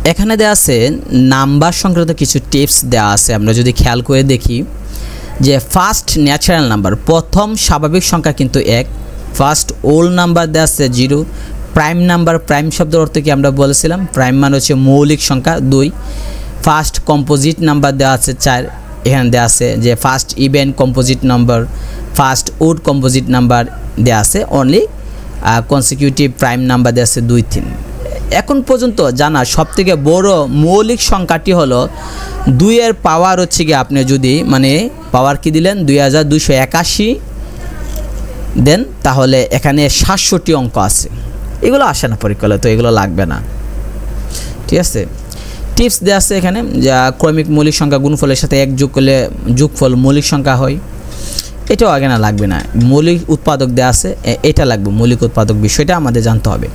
এখানে দেওয়া আছে নাম্বার সংক্রান্ত কিছু টিপস দেওয়া আছে। আমরা যদি খেয়াল করে দেখি যে ফার্স্ট ন্যাচারাল নাম্বার, প্রথম স্বাভাবিক সংখ্যা কিন্তু 1, ফার্স্ট ওল নাম্বার দেওয়া আছে 0, প্রাইম নাম্বার, প্রাইম শব্দের অর্থ কি আমরা বলেছিলাম, প্রাইম মানে হচ্ছে মৌলিক সংখ্যা 2, ফার্স্ট কম্পোজিট নাম্বার দেওয়া আছে 4, এখানে দেওয়া আছে যে first even composite number, first odd composite number দেওয়া আছে, অনলি কনসিকিউটিভ প্রাইম নাম্বার দেওয়া আছে 2, 3। এখন পর্যন্ত জানা সবথেকে বড় মৌলিক সংখ্যাটি হলো 2 এর পাওয়ার হচ্ছে কি, আপনি যদি মানে পাওয়ার কি দিলেন 2281 দেন, তাহলে এখানে 700টি অঙ্ক আছে। এগুলো আসে না পরীক্ষায়, তো এগুলো লাগবে না, ঠিক আছে। টিপস দেওয়া আছে এখানে, যা ক্রমিক মৌলিক সংখ্যা গুণফলের সাথে 1 যোগ করলে যোগফল মৌলিক সংখ্যা হয়, এটাও আগে না লাগবে না। মৌলিক উৎপাদক দেওয়া আছে, এটা লাগবে, মৌলিক উৎপাদক বিষয়টা আমাদের জানতে হবে।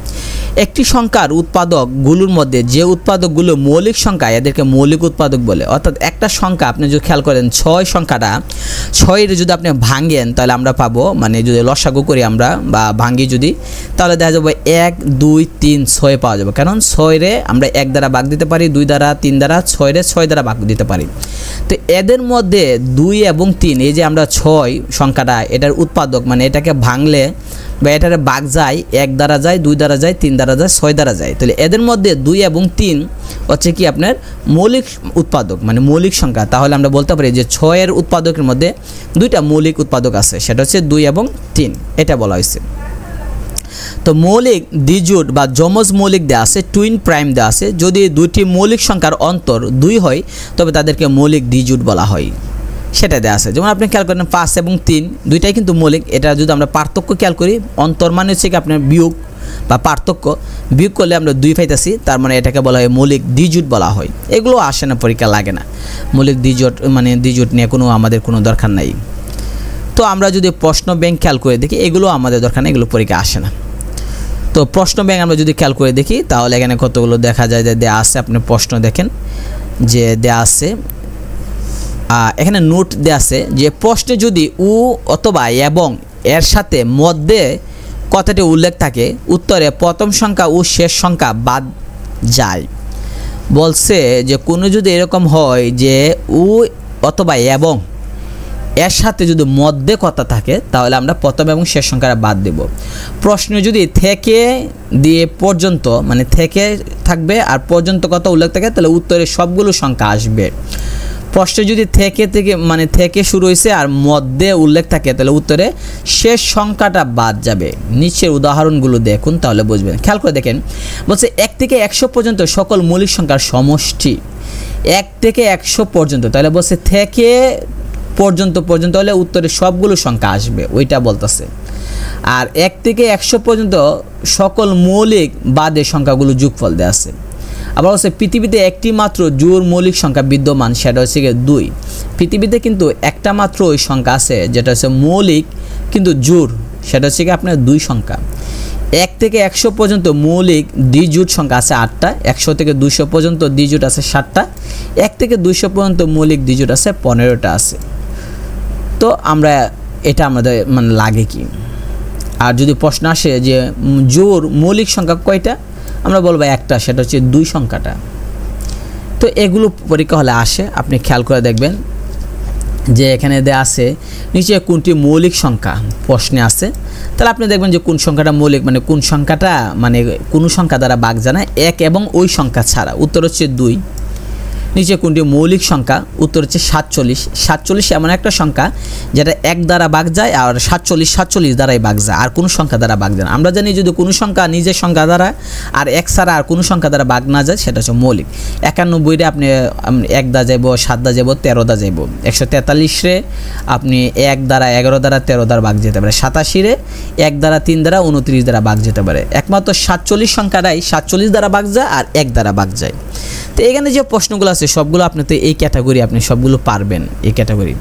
একটি সংখ্যার উৎপাদকগুলোর মধ্যে যে উৎপাদকগুলো মৌলিক সংখ্যা এদেরকে মৌলিক উৎপাদক বলে। অর্থাৎ একটা সংখ্যা আপনি যদি খেয়াল করেন 6 সংখ্যাটা, 6 যদি আপনি ভাঙেন তাহলে আমরা পাবো, মানে যদি লসাগু করি আমরা বা ভাঙি যদি, তাহলে দেখা যাবে 1, 2, 3, 6 পাওয়া যাবে। কারণ 6 রে আমরা 1 দ্বারা ভাগ দিতে পারি, 2 দ্বারা, 3 দ্বারা, 6 রে 6 দ্বারা ভাগ দিতে পারি। তো এদের মধ্যে 2 এবং 3, এই যে আমরা 6 সংখ্যাটা এটার উৎপাদক, মানে এটাকে ভাঙলে বা এটারে ভাগ যায়, 1 দ্বারা যায়, 2 দ্বারা যায়, 3 দ্বারা যায়, 6 দ্বারা যায়। তাহলে এদের মধ্যে 2 এবং 3 হচ্ছে কি আপনার মৌলিক উৎপাদক, মানে মৌলিক সংখ্যা। তাহলে আমরা বলতে পারি যে 6 এর উৎপাদকের মধ্যে 2টা মৌলিক উৎপাদক আছে, সেটা হচ্ছে 2 এবং 3, এটা বলা হয়েছে। তো মৌলিক দ্বিজোট বা যমজ মৌলিক দেওয়া আছে, টুইন প্রাইম দেওয়া আছে। যদি দুটি মৌলিক সংখ্যার অন্তর 2 হয় তবে তাদেরকে মৌলিক দ্বিজোট বলা হয়, সেটা দেওয়া আছে। যেমন আপনি খেয়াল করেন 5 এবং 3 দুইটাই কিন্তু মৌলিক। এটা যদি আমরা পার্থক্য খেয়াল করি, অন্তর মানে হচ্ছে কি আপনার বিয়োগ বা পার্থক্য, বিয়োগ করলে আমরা 2 পাইতেছি, তার মানে এটাকে বলা হয় মৌলিক দ্বিজোট বলা হয়। এগুলো আসে না পরীক্ষা, লাগে না। মৌলিক দ্বিজোট মানে দ্বিজোট নিয়ে আমাদের কোনো দরকার নাই। তো আমরা যদি প্রশ্ন ব্যাংক খেয়াল করে দেখি, এগুলো আমাদের দরকার নেই, এগুলো পরীক্ষা আসে না। তো প্রশ্ন ব্যাংক আমরা যদি খেয়াল করে দেখি তাহলে এখানে কতগুলো দেখা যায় যে দেওয়া আছে। আপনি প্রশ্ন দেখেন যে দেওয়া আছে, এখানে নোট দেওয়া আছে যে প্রশ্নে যদি উ অথবা এবং এর সাথে মধ্যে কথাটি উল্লেখ থাকে, উত্তরে প্রথম সংখ্যা ও শেষ সংখ্যা বাদ যায়। বলছে যে কোনো যদি এরকম হয় যে উ অথবা এবং এর সাথে যদি মধ্যে কথা থাকে তাহলে আমরা প্রথম এবং শেষ সংখ্যাটা বাদ দেব। প্রশ্নে যদি থেকে দিয়ে পর্যন্ত, মানে থেকে থাকবে আর পর্যন্ত কথা উল্লেখ থাকে, তাহলে উত্তরে সবগুলো সংখ্যা আসবে। প্রশ্নে যদি থেকে মানে থেকে শুরু হয়েছে আর মধ্যে উল্লেখ থাকে তাহলে উত্তরে শেষ সংখ্যাটা বাদ যাবে। নিচের উদাহরণগুলো দেখুন তাহলে বুঝবেন। খেয়াল করে দেখেন, বলছে 1 থেকে 100 পর্যন্ত সকল মৌলিক সংখ্যার সমষ্টি। 1 থেকে 100 পর্যন্ত, তাহলে বলছে থেকে পর্যন্ত হলে উত্তরে সবগুলো সংখ্যা আসবে, ওইটা বলতেছে। আর 1 থেকে 100 পর্যন্ত সকল মৌলিক বাদে সংখ্যাগুলো যোগফল দেওয়া আছে। আবার হচ্ছে পৃথিবীতে একটি মাত্র জোড় মৌলিক সংখ্যা বিদ্যমান, সেটা হচ্ছে 2। পৃথিবীতে কিন্তু একটা মাত্র ওই সংখ্যা আছে যেটা হচ্ছে মৌলিক কিন্তু জোড়, সেটা হচ্ছে আপনার 2 সংখ্যা। 1 থেকে 100 পর্যন্ত মৌলিক দ্বিজোট সংখ্যা আছে 8টা, 100 থেকে 200 পর্যন্ত দ্বিজোট আছে 7টা, 1 থেকে 200 পর্যন্ত মৌলিক দ্বিজোট আছে 15টা আছে। তো আমরা এটা আমাদের মানে লাগে কি। আর যদি প্রশ্ন আসে যে জোড় মৌলিক সংখ্যা কয়টা, আমরা বলবো একটা, সেটা হচ্ছে 2 সংখ্যাটা। তো এগুলো পরীক্ষা হলে আসে, আপনি খেয়াল করে দেখবেন যে এখানে দেয়া আছে নিচে কোনটি মৌলিক সংখ্যা প্রশ্নে আছে, তাহলে আপনি দেখবেন যে কোন সংখ্যাটা মৌলিক, মানে কোন সংখ্যাটা মানে কোনো সংখ্যা দ্বারা ভাগ যায় না 1 এবং ওই সংখ্যা ছাড়া, উত্তর হচ্ছে 2। নিচে কোনটি মৌলিক সংখ্যা, উত্তর হচ্ছে 47। 47 এমন একটা সংখ্যা যেটা 1 দ্বারা ভাগ যায় আর 47 দ্বারাই ভাগ যায়, আর কোনো সংখ্যা দ্বারা ভাগ যায় না। আমরা জানি যদি কোনো সংখ্যা নিজের সংখ্যা দ্বারা আর 1 ছাড়া আর কোনো সংখ্যা দ্বারা ভাগ না যায় সেটা হচ্ছে মৌলিক। 91 রে আপনি 1 দা যাব, 7 দা যাব, 13 দা যাব। 143 রে আপনি 1 দ্বারা, 11 দ্বারা, 13 দ্বারা ভাগ যেতে পারে। 87 রে 1 দ্বারা, 3 দ্বারা, 29 দ্বারা ভাগ যেতে পারে। একমাত্র 47 সংখ্যাটাই 47 দ্বারা ভাগ যায় আর 1 দ্বারা ভাগ যায়। তো এখানে যে প্রশ্নগুলো আছে সবগুলো আপনি তো এই ক্যাটাগরি আপনি সবগুলো পারবেন, এই ক্যাটাগরি।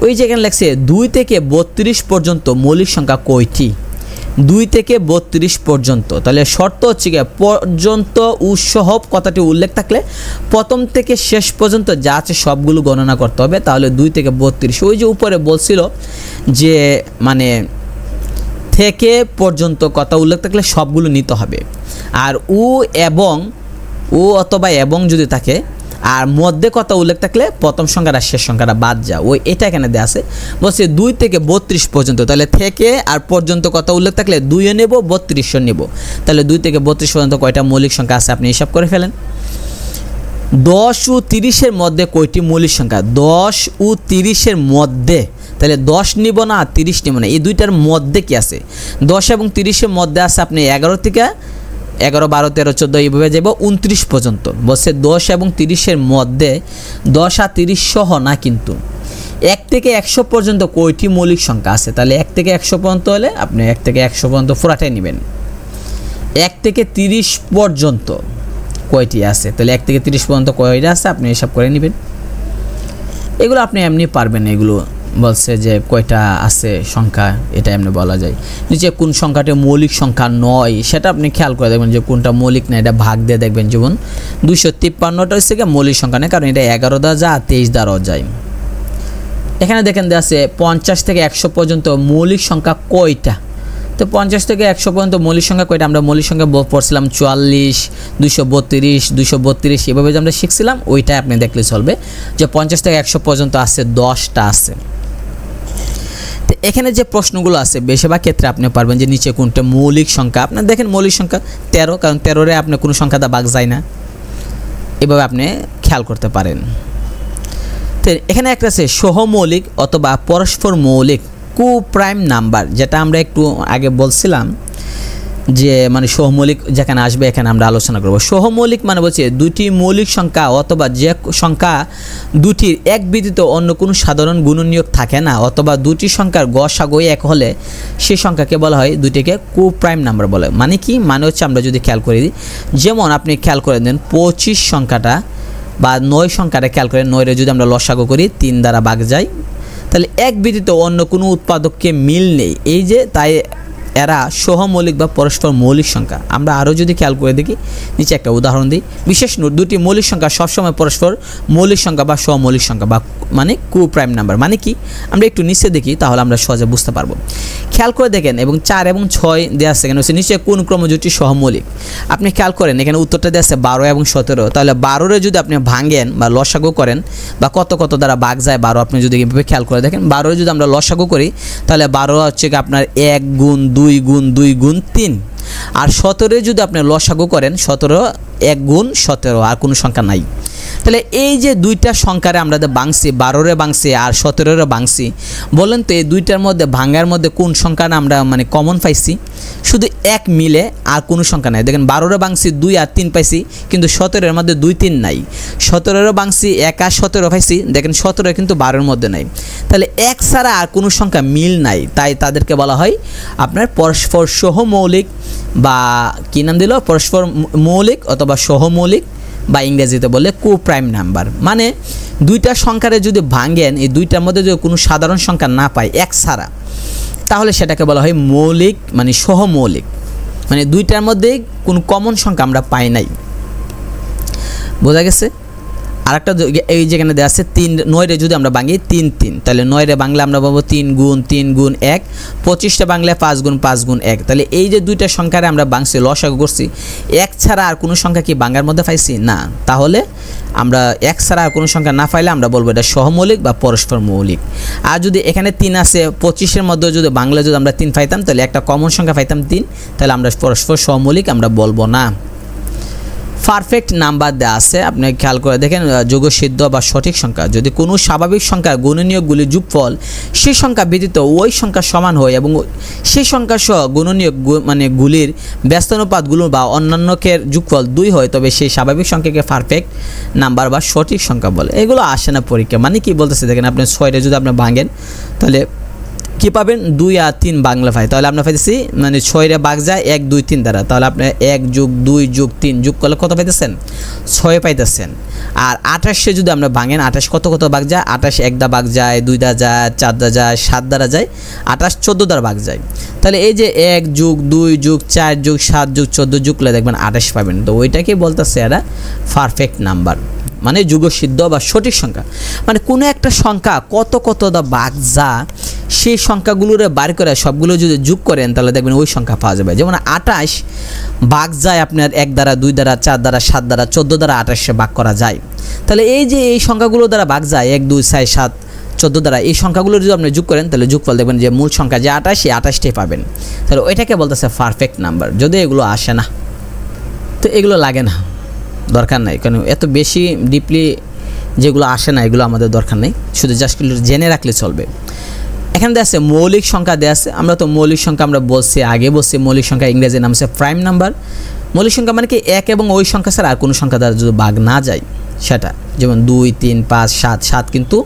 ওই যে এখানে লেখছে 2 থেকে 32 পর্যন্ত মৌলিক সংখ্যা কয়টি? 2 থেকে 32 পর্যন্ত, তাহলে শর্ত হচ্ছে কি পর্যন্ত উৎসহ কথাটি উল্লেখ থাকলে প্রথম থেকে শেষ পর্যন্ত যা আছে সবগুলো গণনা করতে হবে, তাহলে 2 থেকে 32। ওই যে উপরে বলছিল যে মানে থেকে পর্যন্ত কথা উল্লেখ থাকলে সবগুলো নিতে হবে। আর উ এবং ও অথবা এবং যদি থাকে আর মধ্যে কথা উল্লেখ থাকলে প্রথম সংখ্যাটা শেষ সংখ্যাটা বাদ যা ওই এটা এখানে দেওয়া আছে বলছে 2 থেকে 32 পর্যন্ত। তাহলে থেকে আর পর্যন্ত কথা উল্লেখ থাকলে 2-ও নেব 32-ও নেব। তাহলে 2 থেকে 32 পর্যন্ত কয়টা মৌলিক সংখ্যা আছে আপনি হিসাব করে ফেলেন। 10 ও 30-এর মধ্যে কয়টি মৌলিক সংখ্যা? 10 ও 30-এর মধ্যে, তাহলে 10 নিব না 30 নিব না, এই দুইটার মধ্যে কি আছে? 10 এবং 30-এর মধ্যে আছে আপনি 11 থেকে 11, 12, 13, 14 এইভাবে যাব 29 পর্যন্ত। বলছে 10 এবং 30-এর মধ্যে 10 আর 30 সহ না, কিন্তু 1 থেকে 100 পর্যন্ত কয়টি মৌলিক সংখ্যা আছে? তাহলে 1 থেকে 100 পর্যন্ত হলে আপনি 1 থেকে 100 পর্যন্ত পুরাটাই নেবেন। 1 থেকে 30 পর্যন্ত কয়টি আছে? তাহলে 1 থেকে 30 পর্যন্ত কয়টা আছে আপনি হিসাব করে নেবেন। এগুলো আপনি এমনি পারবেন, এগুলো বলছে যে কয়টা আছে সংখ্যা এটা এমনি বলা যায়। নিচে কোন সংখ্যাটি মৌলিক সংখ্যা নয় সেটা আপনি খেয়াল করে দেখবেন যে কোনটা মৌলিক না, এটা ভাগ দিয়ে দেখবেন। যেমন 253টা হচ্ছে কি মৌলিক সংখ্যা নেই, কারণ এটা 11 দ্বারা যায় 23 দ্বারাও যায়। এখানে দেখেন দেওয়া আছে 50 থেকে 100 পর্যন্ত মৌলিক সংখ্যা কয়টা? তো 50 থেকে 100 পর্যন্ত মৌলিক সংখ্যা কয়টা? আমরা মৌলিক সংখ্যা পড়ছিলাম 44, 232, 232 এভাবে যে আমরা শিখছিলাম, ওইটা আপনি দেখলে চলবে যে 50 থেকে 100 পর্যন্ত আছে 10টা আছে। তো এখানে যে প্রশ্নগুলো আছে বেশিরভাগ ক্ষেত্রে আপনি পারবেন যে নিচে কোনটা মৌলিক সংখ্যা। আপনি দেখেন মৌলিক সংখ্যা 13, কারণ 13-রে আপনি কোনো সংখ্যা দা ভাগ যায় না, এভাবে আপনি খেয়াল করতে পারেন। তো এখানে একটা আছে সহমৌলিক অথবা পরস্পর মৌলিক কু প্রাইম নাম্বার, যেটা আমরা একটু আগে বলছিলাম যে মানে সহমৌলিক যেখানে আসবে এখানে আমরা আলোচনা করব। সহমৌলিক মানে বলছে দুটি মৌলিক সংখ্যা অথবা যে সংখ্যা দুটির এক ব্যতীত অন্য কোনো সাধারণ গুণনীয়ক থাকে না, অথবা দুটি সংখ্যার গসাগু এক হলে সেই সংখ্যাকে বলা হয় দুটিকে কু প্রাইম নাম্বার বলে। মানে কি? মানে হচ্ছে আমরা যদি খেয়াল করে দিই, যেমন আপনি খেয়াল করে দেন 25 সংখ্যাটা বা 9 সংখ্যাটা খেয়াল করেন, 9-রে যদি আমরা লসাগু করি 3 দ্বারা ভাগ যায়, তাহলে এক ব্যতীত অন্য কোনো উৎপাদককে মিল নেই, এই যে তাই এরা সহমৌলিক বা পরস্পর মৌলিক সংখ্যা। আমরা আরও যদি খেয়াল করে দেখি, নিচে একটা উদাহরণ দিই। বিশেষ নোট, দুটি মৌলিক সংখ্যা সবসময় পরস্পর মৌলিক সংখ্যা বা সহমৌলিক সংখ্যা বা মানে কু প্রাইম নাম্বার। মানে কি? আমরা একটু নিচে দেখি, তাহলে আমরা সহজে বুঝতে পারবো। খেয়াল করে দেখেন, এবং 4 এবং 6 দেওয়া আছে এখানে হচ্ছে নিচে কোন ক্রমজোটটি সহমৌলিক। আপনি খেয়াল করেন এখানে উত্তরটা দেওয়া আছে 12 এবং 17। তাহলে 12-রে যদি আপনি ভাঙেন বা লসাগু করেন বা কত কত দ্বারা ভাগ যায় 12, আপনি যদি এভাবে খেয়াল করে দেখেন, 12-রে যদি আমরা লসাগু করি তাহলে 12 হচ্ছে কি আপনার 1 গুণ 2 গুণ 2 গুণ 3। আর 17-রে যদি আপনি লসাগু করেন 17 1 গুণ 17, আর কোনো সংখ্যা নাই। তাহলে এই যে দুইটা সংখ্যারে আমরা ভাঙছি, 12-রে ভাঙছি আর 17-রে ভাঙছি, বলেন তো এই দুইটার মধ্যে ভাঙার মধ্যে কোন সংখ্যাটা আমরা মানে কমন পাইছি? শুধু 1 মিলে, আর কোনো সংখ্যা নাই। দেখেন 12-রে ভাঙছি 2 আর 3 পাইছি, কিন্তু 17-এর মধ্যে 2 3 নাই। 17-রে ভাঙছি 1 আর 17 পাইছি, দেখেন 17 কিন্তু 12-এর মধ্যে নাই। তাহলে 1 ছাড়া আর কোনো সংখ্যা মিল নাই, তাই তাদেরকে বলা হয় আপনার পরস্পর সহমৌলিক, বা কী নাম দিল? পরস্পর মৌলিক অথবা সহমৌলিক, বা ইংরেজিতে বলে কু প্রাইম নাম্বার। মানে দুইটা সংখ্যারে যদি ভাঙেন, এই দুইটার মধ্যে যদি কোনো সাধারণ সংখ্যা না পায় 1 ছাড়া, তাহলে সেটাকে বলা হয় মৌলিক মানে সহমৌলিক। মানে দুইটার মধ্যে কোনো কমন সংখ্যা আমরা পাই নাই। বোঝা গেছে? আরেকটা এই যেখানে দেওয়া আছে 3, 9-রে যদি আমরা ভাঙি 3 3, তাহলে 9-রে বাংলা আমরা পাবো 3 গুণ 1। 25-টা বাংলায় 5 গুণ 1। তাহলে এই যে দুইটা সংখ্যারে আমরা ভাঙছি, লসাগু করছি, 1 ছাড়া আর কোনো সংখ্যা কি ভাঙার মধ্যে পাইছি না। তাহলে আমরা 1 ছাড়া আর কোনো সংখ্যা না পাইলে আমরা বলবো এটা সহমৌলিক বা পরস্পর মৌলিক। আর যদি এখানে 3 আছে, 25-এর মধ্যে যদি বাংলা যদি আমরা 3 পাইতাম, তাহলে একটা কমন সংখ্যা পাইতাম 3, তাহলে আমরা পরস্পর সহমৌলিক আমরা বলবো না। পারফেক্ট নাম্বার দেওয়া আছে, আপনি খেয়াল করে দেখেন যোগসিদ্ধ বা সঠিক সংখ্যা যদি কোনো স্বাভাবিক সংখ্যার গুণনীয়কগুলির যোগফল সেই সংখ্যা ব্যতীত ওই সংখ্যা সমান হয় এবং সেই সংখ্যা সহ গুণনীয়ক মানে গুলির ব্যস্তানুপাতগুলো বা অন্যান্যকের যোগফল 2 হয়, তবে সেই স্বাভাবিক সংখ্যাকে পারফেক্ট নাম্বার বা সঠিক সংখ্যা বলে। এগুলো আসে না পরীক্ষা। মানে কি বলতেছে দেখেন, আপনি 6-রে যদি আপনি ভাঙেন তাহলে কি পাবেন? 2 আর 3 বাংলা পাই, তাহলে আমরা পাইতেছি মানে 6-রে ভাগ যায় 1 2 3 দ্বারা, তাহলে আপনি 1 যোগ 2 যোগ 3 যোগ করলে কত পাইতেছেন? 6 পাইতেছেন। আর 28-এ যদি আমরা ভাঙেন, 28 কত কত ভাগ যায়? 28 1 দ্বারা ভাগ যায়, 2 দ্বারা যায়, 4 দ্বারা যায়, 7 দ্বারা যায়, 28 14 দ্বারা ভাগ যায়। তাহলে এই যে 1 যোগ 2 যোগ 4 যোগ 7 যোগ 14 যোগ করলে দেখবেন 28 পাবেন। তো ওইটাকে বলতেছে এরা পারফেক্ট নাম্বার, মানে যুগসিদ্ধ বা সঠিক সংখ্যা। মানে কোনো একটা সংখ্যা কত কত দা ভাগ যা সেই সংখ্যাগুলোরে বার করে সবগুলো যদি যোগ করেন তাহলে দেখবেন ওই সংখ্যা পাওয়া যাবে। যেমন 28 ভাগ যায় আপনার 1 দ্বারা, 2 দ্বারা, 4 দ্বারা, 7 দ্বারা, 14 দ্বারা 28 ভাগ করা যায়। তাহলে এই যে এই সংখ্যাগুলো দ্বারা ভাগ যায় 1, 2, 4, 7, 14 দ্বারা, এই সংখ্যাগুলো যদি আপনি যোগ করেন তাহলে যোগফল দেখবেন যে মূল সংখ্যা যে 28 সেই 28টাই পাবেন। তাহলে ওইটাকে বলতেছে পারফেক্ট নাম্বার। যদি এগুলো আসে না তো এগুলো লাগে না, দরকার নাই, কারণ এত বেশি ডিপলি যেগুলো আসে না এগুলো আমাদের দরকার নেই, শুধু জাস্ট জেনে রাখলে চলবে। এখানে দেওয়া আছে মৌলিক সংখ্যা দেওয়া আছে। আমরা তো মৌলিক সংখ্যা আমরা আগে বলছি মৌলিক সংখ্যা ইংরেজির নাম হচ্ছে প্রাইম নাম্বার। মৌলিক সংখ্যা মানে কি 1 এবং ওই সংখ্যা ছাড়া আর কোনো সংখ্যা দ্বারা যদি ভাগ না যায় সেটা, যেমন 2, 3, 5, 7, 7 কিন্তু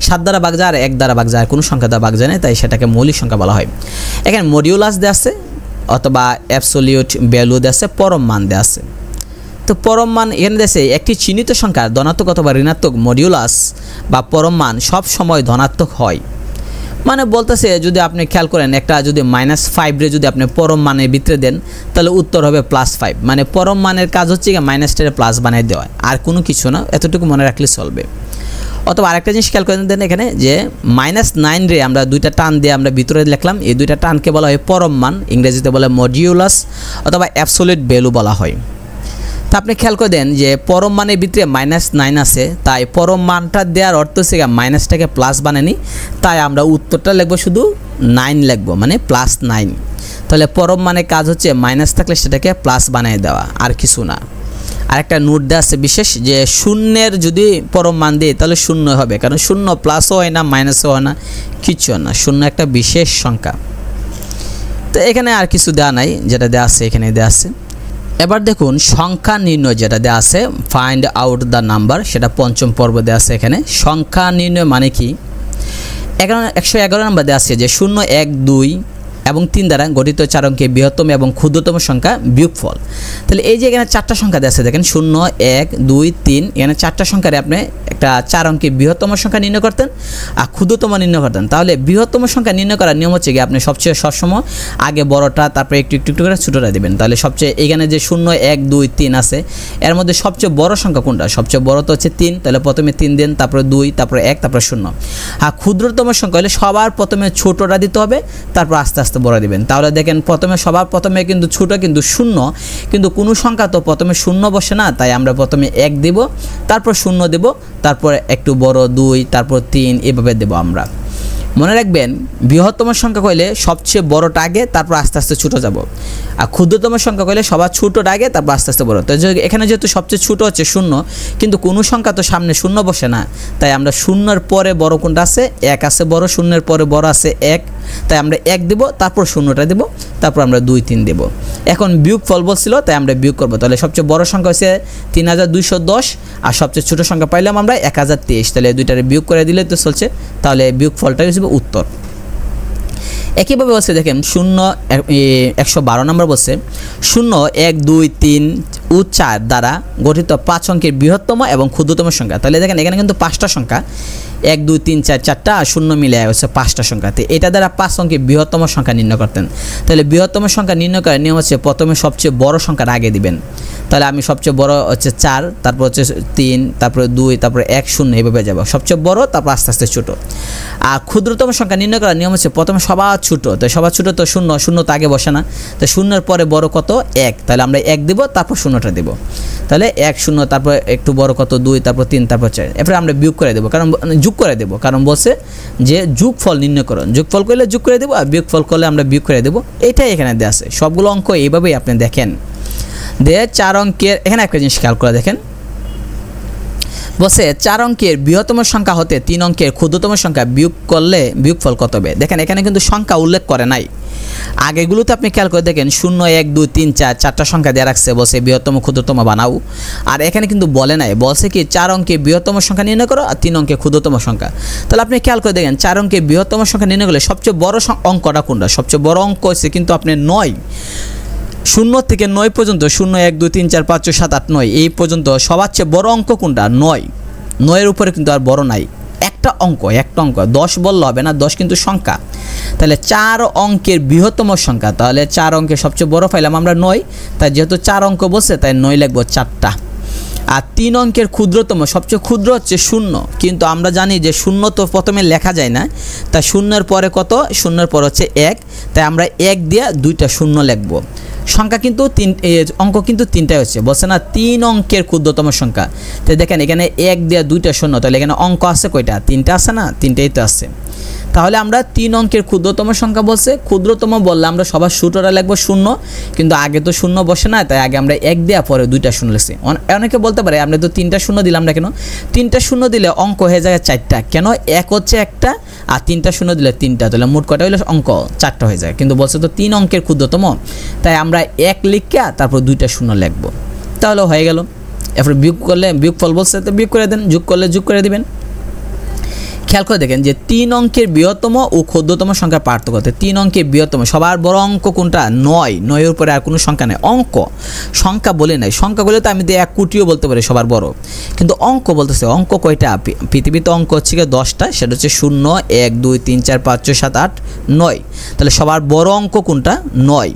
7 দ্বারা ভাগ যায় আর 1 দ্বারা ভাগ যায়, আর কোনো সংখ্যা দ্বারা ভাগ যায় না, তাই সেটাকে মৌলিক সংখ্যা বলা হয়। এখানে মডিউলাস দেওয়া আছে অথবা অ্যাবসোলিউট ভ্যালু দেওয়া আছে, পরম মান দেওয়া আছে। তো পরম মান এখানে দেশে একটি চিহ্নিত সংখ্যার ধনাত্মক অথবা ঋণাত্মক মডিউলাস বা পরম মান সব সময় ধনাত্মক হয়। মানে বলতেছে যদি আপনি খেয়াল করেন একটা যদি -5 রে যদি আপনি পরম মানের ভিতরে দেন তাহলে উত্তর হবে +5। মানে পরম মানের কাজ হচ্ছে মাইনাসটারে প্লাস বানিয়ে দেওয়া, আর কোনো কিছু না, এতটুকু মনে রাখলে চলবে। অথবা আরেকটা জিনিস খেয়াল করে দেন এখানে যে -9 রে আমরা দুইটা টান দিয়ে আমরা ভিতরে লিখলাম, এই দুইটা টানকে বলা হয় পরম মান, ইংরেজিতে বলে মডিউলাস অথবা অ্যাবসোলিউট ভ্যালু বলা হয়। তা আপনি খেয়াল করে দেন যে পরম মানের ভিতরে -9 আছে, তাই পরম মানটা দেওয়ার অর্থ হচ্ছে মাইনাসটাকে প্লাস বানানি, তাই আমরা উত্তরটা লিখবো শুধু 9 লিখবো, মানে +9। তাহলে পরম মানের কাজ হচ্ছে মাইনাস থাকলে সেটাকে প্লাস বানিয়ে দেওয়া, আর কিছু না। আরেকটা নোট দেওয়া আছে বিশেষ, যে শূন্যের যদি পরম মান দিই তাহলে 0 হবে, কারণ 0 প্লাসও হয় না মাইনাসও হয় না, কিছু না, 0 একটা বিশেষ সংখ্যা। তো এখানে আর কিছু দেওয়া নাই, যেটা দেওয়া আছে এখানে দেওয়া আছে। এবার দেখুন সংখ্যা নির্ণয় যেটা দেওয়া আছে, ফাইন্ড আউট দ্য নাম্বার, সেটা 5ম পর্ব দেওয়া আছে। এখানে সংখ্যা নির্ণয় মানে কি, 111 নম্বর দেওয়া আছে যে 0, 1, 2 এবং 3 দ্বারা গঠিত 4 অঙ্কের বৃহত্তম এবং ক্ষুদ্রতম সংখ্যা বিয়োগফল। তাহলে এই যে এখানে 4টা সংখ্যা দেওয়া আছে দেখেন, 0, 1, 2, 3, এখানে 4টা সংখ্যারে আপনি একটা 4 অঙ্কের বৃহত্তম সংখ্যা নির্ণয় করতেন আর ক্ষুদ্রতম নির্ণয় করতেন। তাহলে বৃহত্তম সংখ্যা নির্ণয় করার নিয়ম হচ্ছে আপনি সবসময় আগে বড়টা তারপরে একটু একটু করে ছোটোটা দেবেন। তাহলে সবচেয়ে এখানে যে 0, 1, 2, 3 আছে, এর মধ্যে সবচেয়ে বড় সংখ্যা কোনটা, সবচেয়ে বড় তো হচ্ছে 3, তাহলে প্রথমে 3 দেন, তারপরে 2, তারপরে 1, তারপরে 0। আর ক্ষুদ্রতম সংখ্যা হলে সবার প্রথমে ছোটোটা দিতে হবে, তারপর আস্তে আস্তে বড় দিবেন। তাহলে দেখেন সবার প্রথমে কিন্তু ছোট কিন্তু 0, কিন্তু কোনো সংখ্যা তো প্রথমে 0 বসে না, তাই আমরা প্রথমে 1 দেব, তারপর 0 দেব, তারপর একটু বড় 2, তারপর 3, এভাবে দেব আমরা। মনে রাখবেন বৃহত্তম সংখ্যা কইলে সবচেয়ে বড়টা আগে, তারপর আস্তে আস্তে ছোট যাব। আর ক্ষুদ্রতম সংখ্যা কইলে সবার ছোটটা আগে, তারপর আস্তে আস্তে বড়। তো এখানে যেহেতু সবচেয়ে ছোট হচ্ছে 0, কিন্তু কোনো সংখ্যা তো সামনে 0 বসে না, তাই আমরা 0-এর পরে বড় কোনটা আছে, 1 আছে বড়, 0-এর পরে বড় আছে 1, তাই আমরা 1 দেব, তারপর 0টা দেব, তারপর আমরা 2, 3 দেব। এখন বিয়োগফল বলছিল, তাই আমরা বিয়োগ করব। তাহলে সবচেয়ে বড় সংখ্যা হচ্ছে 3210 আর সবচেয়ে ছোট সংখ্যা পাইলাম আমরা 1023। তাহলে দুইটারে বিয়োগ করে দিলে তো চলছে, তাহলে বিয়োগফলটাই হচ্ছে উত্তর। একইভাবে বলছে দেখেন 112 নম্বর বলছে 0, 1, 2, 3 ও 4 দ্বারা গঠিত 5 অঙ্কের বৃহত্তম এবং ক্ষুদ্রতম সংখ্যা। তাহলে দেখেন এখানে কিন্তু 5টা সংখ্যা, 1, 2, 3, 4, 4টা আর 0 মিলে হচ্ছে 5টা সংখ্যা। তো এটা দ্বারা 5 অঙ্কের বৃহত্তম সংখ্যা নির্ণয় করতেন। তাহলে বৃহত্তম সংখ্যা নির্ণয় করার নিয়ম হচ্ছে প্রথমে সবচেয়ে বড় সংখ্যাটা আগে দিবেন। তাহলে আমি সবচেয়ে বড় হচ্ছে 4, তারপর হচ্ছে 3, তারপরে 2, তারপরে 1, 0, এভাবে যাব, সবচেয়ে বড়, তারপর আস্তে আস্তে ছোট। আর ক্ষুদ্রতম সংখ্যা নির্ণয় করার নিয়ম হচ্ছে প্রথমে সবার ছোট, তো সবার ছোট তো 0 তো আগে বসে না, তো 0-এর পরে বড় কত 1, তাহলে আমরা 1 দেব, তারপর 0টা দেব। তাহলে 1, 0, তারপর একটু বড় কত 2, তারপর 3, তারপর 4, এরপরে আমরা বিয়োগ করে দেবো, কারণ যোগ করে দেবো, কারণ বলছে যে যোগফল নির্ণয় করুন, যোগফল করলে যোগ করে দেবো আর বিয়োগফল করলে আমরা বিয়োগ করে দেবো। এটাই এখানে দেওয়া আছে, সবগুলো অঙ্ক এইভাবেই আপনি দেখেন। 4 অঙ্কের এখানে একটা জিনিস খেয়াল করে দেখেন, বলছে 4 অঙ্কের বৃহত্তম সংখ্যা হতে 3 অঙ্কের ক্ষুদ্রতম সংখ্যা বিয়োগ করলে বিয়োগফল কত হবে। দেখেন এখানে কিন্তু সংখ্যা উল্লেখ করে নাই, আগেগুলোতে আপনি খেয়াল করে দেখেন 0, 1, 2, 3, 4 চারটা সংখ্যা দেওয়া রাখছে, বলছে বৃহত্তম ক্ষুদ্রতম বানাও। আর এখানে কিন্তু বলে নাই, বলছে কি 4 অঙ্কের বৃহত্তম সংখ্যা নির্ণয় করো আর 3 অঙ্কের ক্ষুদ্রতম সংখ্যা। তাহলে আপনি খেয়াল করে দেখেন 4 অঙ্কের বৃহত্তম সংখ্যা নির্ণয় করলে সবচেয়ে বড় অঙ্কটা কোনটা, সবচেয়ে বড় অঙ্ক হচ্ছে কিন্তু আপনি 9, 0 থেকে 9 পর্যন্ত, 0, 1, 2, 3, 4, 5, 6, 7, 8, 9 এই পর্যন্ত সবার চেয়ে বড় অঙ্ক কোনটা, 9। 9-এর উপরে কিন্তু আর বড় নাই, একটা অঙ্ক 10 বললে হবে না, 10 কিন্তু সংখ্যা। তাহলে 4 অঙ্কের বৃহত্তম সংখ্যা, তাহলে 4 অঙ্কের সবচেয়ে বড় পাইলাম আমরা 9, তাই যেহেতু 4 অঙ্ক বসে তাই 9 লিখবো 4টা। আর 3 অঙ্কের ক্ষুদ্রতম সবচেয়ে ক্ষুদ্র হচ্ছে 0, কিন্তু আমরা জানি যে 0 তো প্রথমে লেখা যায় না, তাই 0-এর পরে কত, 0-এর পর হচ্ছে 1, তাই আমরা 1 দিয়ে 2টা 0 লিখব। সংখ্যা কিন্তু অঙ্ক কিন্তু 3টাই হচ্ছে, বলছে না 3 অঙ্কের ক্ষুদ্রতম সংখ্যা। তাই দেখেন এখানে 1 দিয়ে 2টা 0, তাহলে এখানে অঙ্ক আছে কয়টা, 3টা আছে না, 3টাই তো আছে। তাহলে আমরা 3 অঙ্কের ক্ষুদ্রতম সংখ্যা বলছে, ক্ষুদ্রতম বললে আমরা সবার সূত্রটা লিখবো 0, কিন্তু আগে তো 0 বসে না, তাই আগে আমরা 1 দেওয়া পরে 2টা 0 লিখছি। অনেকে বলতে পারে আমরা তো 3টা 0 দিলাম না কেন, 3টা 0 দিলে অঙ্ক হয়ে যায় 4টা, কেন 1 হচ্ছে একটা আর 3টা 0 দিলে 3টা, তাহলে মোট কটা হইলে অঙ্ক 4টা হয়ে যায়। কিন্তু বলছে তো 3 অঙ্কের ক্ষুদ্রতম, তাই আমরা 1 লিখা তারপর 2টা 0 লিখবো, তাহলে হয়ে গেল। এরপর বিয়োগ করলে বিয়োগফল বলছে তো বিয়োগ করে দেন, যোগ করলে যোগ করে দিবেন। খেয়াল করে দেখেন যে 3 অঙ্কের বৃহত্তম ও ক্ষুদ্রতম সংখ্যার পার্থক্য। 3 অঙ্কের বৃহত্তম সবার বড় অঙ্ক কোনটা, 9, 9-এর উপরে আর কোনো সংখ্যা নেই। অঙ্ক সংখ্যা বলে নাই, সংখ্যা বলে তো আমি 1 কোটিও বলতে পারি সবার বড়, কিন্তু অঙ্ক বলতেছে অঙ্ক কয়টা, পৃথিবীতে অঙ্ক হচ্ছে 10টা, সেটা হচ্ছে 0, 1, 2, 3, 4, 5, 6, 7, 8, 9, তাহলে সবার বড় অঙ্ক কোনটা, 9।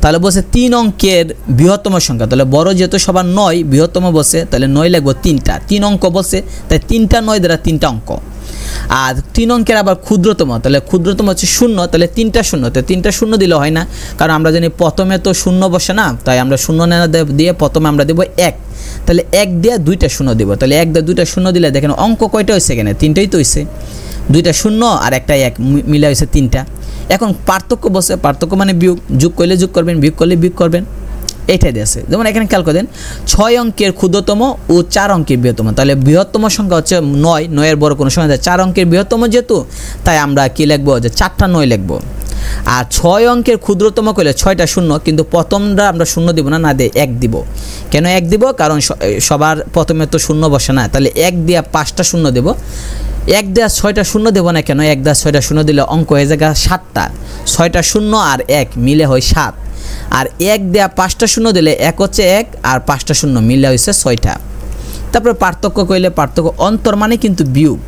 তাহলে বলছে 3 অঙ্কের বৃহত্তম সংখ্যা, তাহলে বড় যেহেতু সবার 9, বৃহত্তম বলছে তাহলে 9 লিখবো 3টা, 3 অঙ্ক বলছে তাই 3টা 9 দ্বারা 3টা অঙ্ক। আর 3 অঙ্কের আবার ক্ষুদ্রতম, তাহলে ক্ষুদ্রতম হচ্ছে 0, তাহলে 3টা 0, তো 3টা 0 দিলে হয় না, কারণ আমরা জানি প্রথমে তো 0 বসে না, তাই আমরা 0 না দিয়ে প্রথমে আমরা দেবো 1, তাহলে 1 দিয়ে 2টা 0 দেবো, তাহলে 1 দিয়ে 2টা 0 দিলে দেখেন অঙ্ক কয়টা হয়েছে, এখানে 3টাই তো হয়েছে, 2টা 0 আর একটা 1 মিলে হয়েছে 3টা। এখন পার্থক্য বসে, পার্থক্য মানে বিয়োগ, যোগ করলে যোগ করবেন, বিয়োগ করলে বিয়োগ করবেন, এইটাই দিয়েছে। যেমন এখানে খেয়াল করে দেন 6 অঙ্কের ক্ষুদ্রতম ও 4 অঙ্কের বৃহত্তম, তাহলে বৃহত্তম সংখ্যা হচ্ছে 9, 9-এর বড় কোনো সংখ্যা, 4 অঙ্কের বৃহত্তম যেহেতু তাই আমরা কি লিখবো, যে 4টা 9 লিখবো। আর 6 অঙ্কের ক্ষুদ্রতম করলে 6টা 0, কিন্তু প্রথমটা আমরা 0 দিব না, না দিয়ে 1 দিব। কেন 1 দিব, কারণ সবার প্রথমে তো 0 বসে না, তাহলে 1 দিয়ে 5টা 0 দেব। 1 দিয়ে 6টা 0 দেবো না কেন, 1 দিয়ে 6টা 0 দিলে অঙ্ক হয়ে যায় 7টা, 6টা 0 আর 1 মিলে হয় 7, আর 1 দেয়া 5টা 0 দিলে 1 হচ্ছে 1 আর 5টা 0 মিলে হয়েছে 6টা। তারপরে পার্থক্য কইলে পার্থক্য, অন্তর মানে কিন্তু বিয়োগ,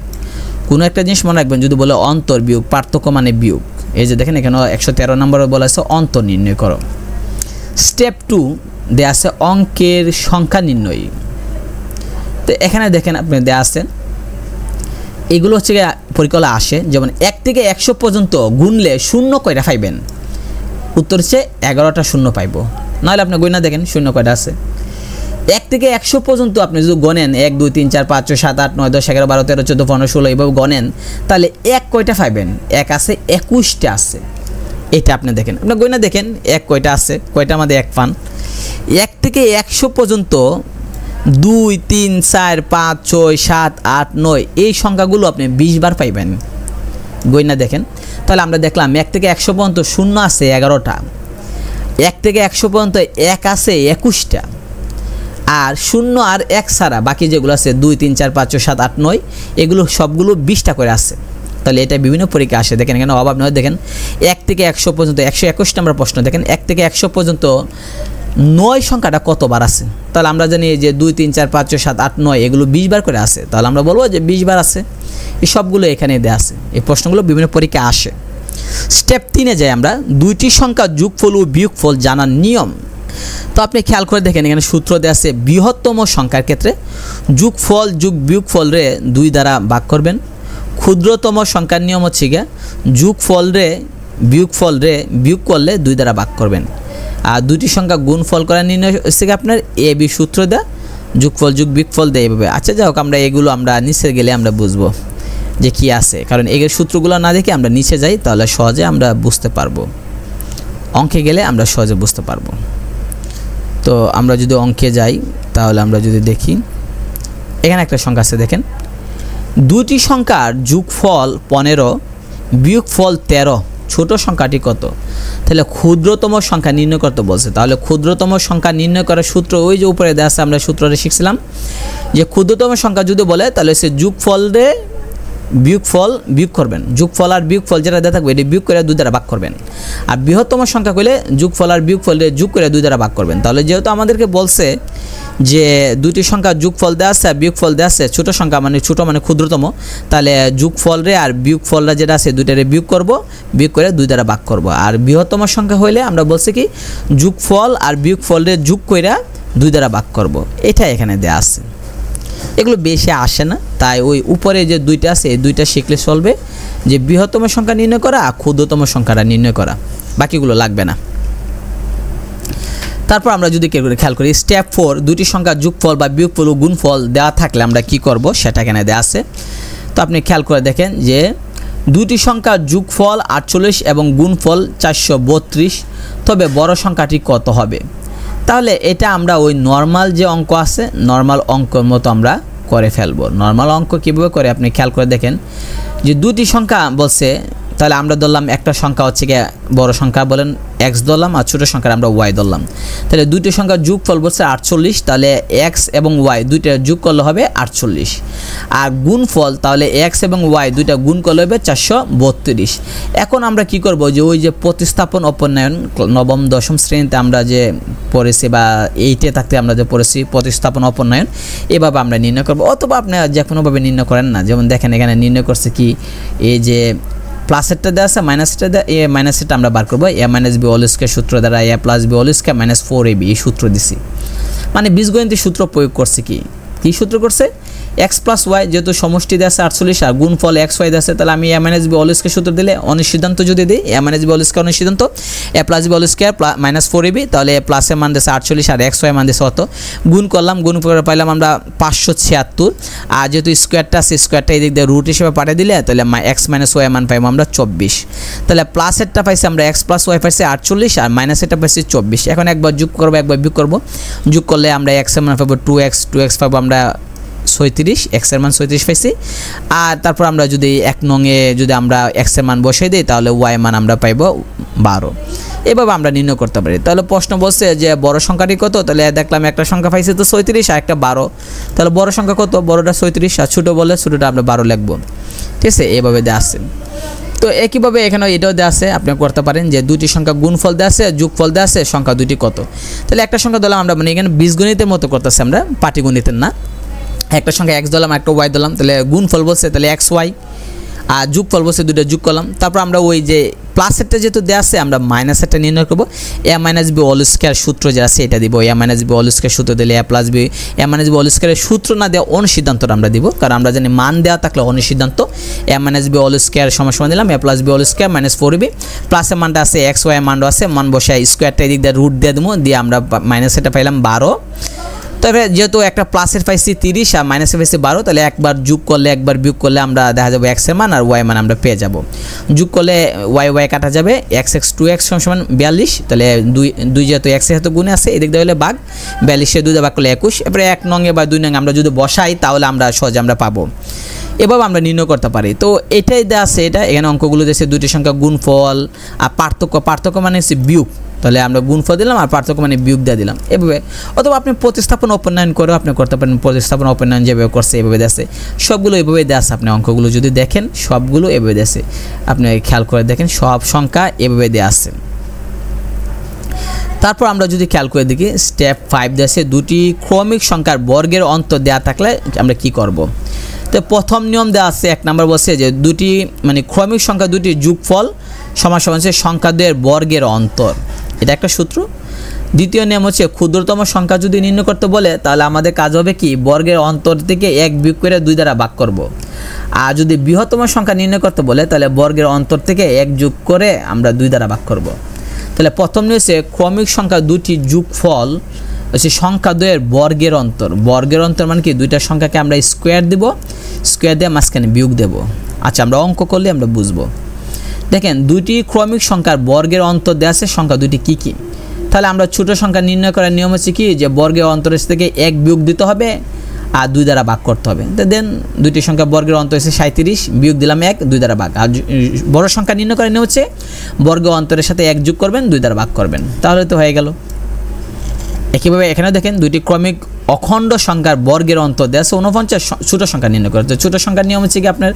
কোনো একটা জিনিস মনে রাখবেন, যদি বলে অন্তর বিয়োগ, পার্থক্য মানে বিয়োগ। এই যে দেখেন এখানে 113 নম্বরে বলা আছে অন্তর নির্ণয় করো। স্টেপ 2 দেয়া আছে অঙ্কের সংখ্যা নির্ণয়। তো এখানে দেখেন আপনি দেয়া আছে এগুলো হচ্ছে পরীক্ষা আসে, যেমন 1 থেকে 100 পর্যন্ত গুনলে 0 কয়টা পাইবেন, উত্তর হচ্ছে 11টা 0 পাইব। নাহলে আপনি গণনা দেখেন 0 কয়টা আছে। 1 থেকে 100 পর্যন্ত আপনি যদি গণেন 1, 2, 3, 4, 5, 6, 7, 8, 9, 10, 11, 12, 13, 14, 15, 16 এইভাবে গণেন, তাহলে 1 কয়টা পাইবেন, 1 আছে 21টা আছে। এটা আপনি দেখেন, আপনি গণনা দেখেন 1 কয়টা আছে, কয়টা আমাদের 1 পান। 1 থেকে 100 পর্যন্ত 2, 3, 4, 5, 6, 7, 8, 9 এই সংখ্যাগুলো আপনি 20 বার পাইবেন। গণনা দেখেন, তাহলে আমরা দেখলাম 1 থেকে 100 পর্যন্ত 0 আছে 11টা, 1 থেকে 100 পর্যন্ত 1 আছে 21টা, আর 0 আর 1 ছাড়া বাকি যেগুলো আছে 2, 3, 4, 5, 6, 7, 8, 9 এগুলো সবগুলো 20টা করে আছে। তাহলে এটা বিভিন্ন পরীক্ষা আসে, দেখেন এখানে অভাব নয়। দেখেন 1 থেকে 100 পর্যন্ত 121 নম্বর প্রশ্ন, দেখেন 1 থেকে 100 পর্যন্ত 9 সংখ্যাটা কতবার আছে, তাহলে আমরা জানি যে 2, 3, 4, 5, 6, 7, 8, 9 এগুলো 20 বার করে আছে, তাহলে আমরা বলবো যে 20 বার আছে। এই সবগুলো এখানে দেওয়া আছে, এই প্রশ্নগুলো বিভিন্ন পরীক্ষা আসে। স্টেপ 3-এ যাই আমরা, দুইটি সংখ্যা যোগফল ও বিয়োগফল জানার নিয়ম। তো আপনি খেয়াল করে দেখেন এখানে সূত্র দেওয়া আছে, বৃহত্তম সংখ্যার ক্ষেত্রে যোগফল যোগ বিয়োগফল রে 2 দ্বারা ভাগ করবেন। ক্ষুদ্রতম সংখ্যার নিয়ম হচ্ছে গিয়ে যোগফল রে বিয়োগ করলে 2 দ্বারা ভাগ করবেন। আর দুইটি সংখ্যা গুণফল করার নির্ণয় হচ্ছে আপনার এ বি সূত্র দেয়, যোগফল যোগ বিয়োগফল দেয় এইভাবে। আচ্ছা যাই হোক, আমরা এগুলো আমরা নিচে গেলে আমরা বুঝবো যে কি আছে, কারণ এর সূত্রগুলো না দেখে আমরা নিচে যাই তাহলে সহজে আমরা বুঝতে পারবো, অঙ্কে গেলে আমরা সহজে বুঝতে পারবো। তো আমরা যদি অঙ্কে যাই তাহলে আমরা যদি দেখি এখানে একটা সংখ্যা আছে, দেখেন দুইটি সংখ্যার যোগফল 15 বিয়োগফল 13, ছোট সংখ্যাটি কত? তাহলে ক্ষুদ্রতম সংখ্যা নির্ণয় করতে বলছে। তাহলে ক্ষুদ্রতম সংখ্যা নির্ণয় করার সূত্র ওই যে উপরে দেওয়া আছে, আমরা সূত্রটা শিখছিলাম যে ক্ষুদ্রতম সংখ্যা যদি বলে তাহলে সে যোগফল রে বিয়োগ করবেন, যোগফল আর বিয়োগফল যেটা দেওয়া থাকবে এটি বিয়োগ করে 2 দ্বারা ভাগ করবেন। আর বৃহত্তম সংখ্যা কইলে যোগফল আর বিয়োগফল যোগ করে 2 দ্বারা ভাগ করবেন। তাহলে যেহেতু আমাদেরকে বলছে যে দুইটি সংখ্যা যোগফল দেওয়া আছে আর বিয়োগফল দেওয়া আছে, ছোট সংখ্যা মানে ছোট মানে ক্ষুদ্রতম, তাহলে যোগফল রে আর বিয়োগফলরা যেটা আছে দুইটারে বিয়োগ করব, বিয়োগ করে 2 দ্বারা ভাগ করব। আর বৃহত্তম সংখ্যা হইলে আমরা বলছি কি যোগফল আর বিয়োগফল রে যোগ কইরা 2 দ্বারা ভাগ করব। এটা এখানে দেওয়া আছে। এগুলো বেশি আসে না, তাই ওই উপরে যে দুইটা আছে এই দুইটা শিখলে চলবে, যে বৃহত্তম সংখ্যা নির্ণয় করা আর ক্ষুদ্রতম সংখ্যাটা নির্ণয় করা, বাকিগুলো লাগবে না। তারপর আমরা যদি খেয়াল করি স্টেপ 4, দুটি সংখ্যার যোগফল বা বিয়োগফল ও গুণফল দেওয়া থাকলে আমরা কি করব সেটা এখানে দেওয়া আছে। তো আপনি খেয়াল করে দেখেন যে দুটি সংখ্যার যোগফল 48 এবং গুণফল 432, তবে বড় সংখ্যাটি কত হবে? তাহলে এটা আমরা ওই নর্মাল যে অঙ্ক আছে নর্মাল অঙ্কের মতো আমরা করে ফেলবো। নর্মাল অঙ্ক কীভাবে করে আপনি খেয়াল করে দেখেন যে দুটি সংখ্যা বলছে, তাহলে আমরা ধরলাম একটা সংখ্যা হচ্ছে গিয়ে বড় সংখ্যা বলেন x ধরলাম আর ছোটো সংখ্যা আমরা y ধরলাম। তাহলে দুইটি সংখ্যার যোগফল বলছে 48, তাহলে x এবং y দুইটা যোগ করলে হবে 48, আর গুণফল তাহলে x এবং y দুইটা গুণ করলে হবে 432। এখন আমরা কি করব, যে ওই যে প্রতিস্থাপন অপনয়ন নবম দশম শ্রেণীতে আমরা যে পড়েছি বা 8-এ থাকতে আমরা যে পড়েছি প্রতিস্থাপন অপনয়ন, এভাবে আমরা নির্ণয় করব, অথবা আপনি যে কোনোভাবে নির্ণয় করেন না। যেমন দেখেন এখানে নির্ণয় করছে কি, এই যে প্লাসেরটা দেওয়া আছে মাইনাসটা দেওয়া, এ মাইনাসেরটা আমরা বার করবো a - b হোল স্কয়ার সূত্র দ্বারা a + b whole square - 4ab এই সূত্র দিছি, মানে বীজগণিতের সূত্র প্রয়োগ করছে। কি সূত্র করছে? x + y যেহেতু সমষ্টি দেওয়া আছে 48 আর গুণফল x y দেওয়া আছে, তাহলে আমি a - b হোল স্কয়ার সূত্র দিলে অনিশ্চিতান্ত যদি দিই a - b হোল স্কয়ার অনিশ্চিতান্ত a + b whole square - 4ab, তাহলে প্লাসের মান দিয়েছে 48 আর x y মান দিয়েছে কত, গুণ করলাম, গুণ করে পাইলাম আমরা 576, আর যেহেতু স্কোয়ারটা আছে স্কোয়ারটা এই দিক দিয়ে রুট হিসেবে পাঠিয়ে দিলে তাহলে x - y মান পাইবো আমরা 24। তাহলে প্লাসেরটা পাইছি আমরা x + y পাইছি 48 আর মাইনাসেরটা পাইছি 24। এখন একবার যোগ করবো একবার বিয়োগ করবো, যোগ করলে আমরা x এর মান পাবো 2x পাবো আমরা 36, x এর মান 36 পাইছি। আর তারপর আমরা যদি 1 নংয়ে যদি আমরা x এর মান বসাই দিই তাহলে y মান আমরা পাইব 12। এভাবে আমরা নির্ণয় করতে পারি। তাহলে প্রশ্ন বলছে যে বড় সংখ্যাটি কত, তাহলে দেখলাম একটা সংখ্যা পাইছি তো 36 আর একটা 12, তাহলে বড় সংখ্যা কত, বড়টা 36 আর ছোটো বলে ছোটোটা আমরা 12 লিখবো। ঠিক আছে, এভাবে দেওয়া আছে। তো একইভাবে এখানে এটাও দেওয়া আছে, আপনি করতে পারেন যে দুটি সংখ্যা গুণফল দেওয়া আছে যোগফল দেওয়া আছে, সংখ্যা দুটি কত। তাহলে একটা সংখ্যা ধরলাম আমরা, মানে এখানে বীজগণিতের মতো করতেছি আমরা, পাটিগণিতের না। একটা সংখ্যা x দিলাম একটা y দিলাম, তাহলে গুণফল বলছে তাহলে xy, আর যোগফল বলছে দুটো যোগ করলাম। তারপর আমরা ওই যে প্লাসেরটা যেহেতু দেওয়া আছে আমরা মাইনাসেরটা নির্ণয় করবো, a - b হোল স্কয়ার সূত্র যেটা আছে এটা দিব, a - b হোল স্কয়ার সূত্র দিলে a + b, a - b whole স্কয়ারের সূত্র না দেওয়া অনুসিদ্ধান্তটা আমরা দিব, কারণ আমরা জানি মান দেওয়া থাকলে অনুসিদ্ধান্ত। a - b হোল স্কয়ার সমান দিলাম a + b whole square - 4ab, প্লাসের মানটা আছে x y মানটা আছে, মান বসায় স্কোয়ারটা এদিক দিয়ে রুট দিয়ে দেবো, দিয়ে আমরা মাইনাসেরটা পাইলাম 12। তবে যেহেতু একটা প্লাসের পাইছি 30 আর মাইনাসের পাইছি 12, তাহলে একবার যোগ করলে একবার বিয়োগ করলে আমরা দেখা যাবে x এর মান আর y মান আমরা পেয়ে যাব। যোগ করলে y কাটা যাবে, x 2x সমান 42, তাহলে 2 যেহেতু x এর সাথে গুণে আছে এদিক দিয়ে হলে ভাগ, 42 2 দিয়ে ভাগ করলে 21। এরপরে 1 নং বা 2 নং আমরা যদি বসাই তাহলে আমরা সহজে আমরা পাবো। এভাবে আমরা নির্ণয় করতে পারি। তো এটাই দেওয়া আছে, এটা এখানে অঙ্কগুলো দিয়েছে দুটি সংখ্যা গুণফল আর পার্থক্য মানে হচ্ছে বিয়োগ, তাহলে আমরা গুণফল দিলাম আর পার্থক্য মানে বিয়োগ দিয়ে দিলাম এভাবে। অথবা আপনি প্রতিস্থাপন অপনয়ন করেও আপনি করতে পারেন, প্রতিস্থাপন অপনয়ন যেভাবে করছে এভাবে দেশে সবগুলো এভাবে দেওয়া আছে। আপনি অঙ্কগুলো যদি দেখেন সবগুলো এভাবে দেশে, আপনি খেয়াল করে দেখেন সব সংখ্যা এভাবে দেওয়া আছে। তারপর আমরা যদি খেয়াল করে দেখি স্টেপ 5 দেওয়া আছে, দুটি ক্রমিক সংখ্যার বর্গের অন্তর দেওয়া থাকলে আমরা কি করব। তো প্রথম নিয়ম দেওয়া আছে, 1 নম্বর বলছে যে দুটি মানে ক্রমিক সংখ্যা দুটি যোগফল সমান সংখ্যা দুয়ের বর্গের অন্তর, এটা একটা সূত্র। দ্বিতীয় নিয়ম হচ্ছে ক্ষুদ্রতম সংখ্যা যদি নির্ণয় করতে বলে তাহলে আমাদের কাজ হবে কি, বর্গের অন্তর থেকে 1 বিয়োগ করে 2 দ্বারা ভাগ করব। আর যদি বৃহত্তম সংখ্যা নির্ণয় করতে বলে তাহলে বর্গের অন্তর থেকে 1 যোগ করে আমরা 2 দ্বারা ভাগ করব। তাহলে প্রথম নিয়ম হচ্ছে ক্রমিক সংখ্যা দুটি যোগফল হচ্ছে সংখ্যা দুয়ের বর্গের অন্তর। বর্গের অন্তর মানে কি, দুইটা সংখ্যাকে আমরা স্কোয়ার দেব, স্কোয়ার দিয়ে মাঝখানে বিয়োগ দেব। আচ্ছা, আমরা অঙ্ক করলে আমরা বুঝবো। দেখেন দুইটি ক্রমিক সংখ্যার বর্গের অন্তর দেওয়া আছে, সংখ্যা দুটি কী কী। তাহলে আমরা ছোট সংখ্যা নির্ণয় করার নিয়ম হচ্ছে কি, যে বর্গের অন্তরের থেকে 1 বিয়োগ দিতে হবে আর 2 দ্বারা ভাগ করতে হবে। তো দেন দুইটি সংখ্যা বর্গের অন্তর হচ্ছে 37, বিয়োগ দিলাম 1, 2 দ্বারা ভাগ। আর বড় সংখ্যা নির্ণয় করার নিয়ম হচ্ছে বর্গের অন্তরের সাথে 1 যোগ করবেন, 2 দ্বারা ভাগ করবেন, তাহলে তো হয়ে গেল। একইভাবে এখানে দেখেন দুইটি ক্রমিক অখণ্ড সংখ্যার বর্গের অন্তর দেওয়া আছে 49, ছোট সংখ্যা নির্ণয় করে। তো ছোট সংখ্যার নিয়ম হচ্ছে কি আপনার,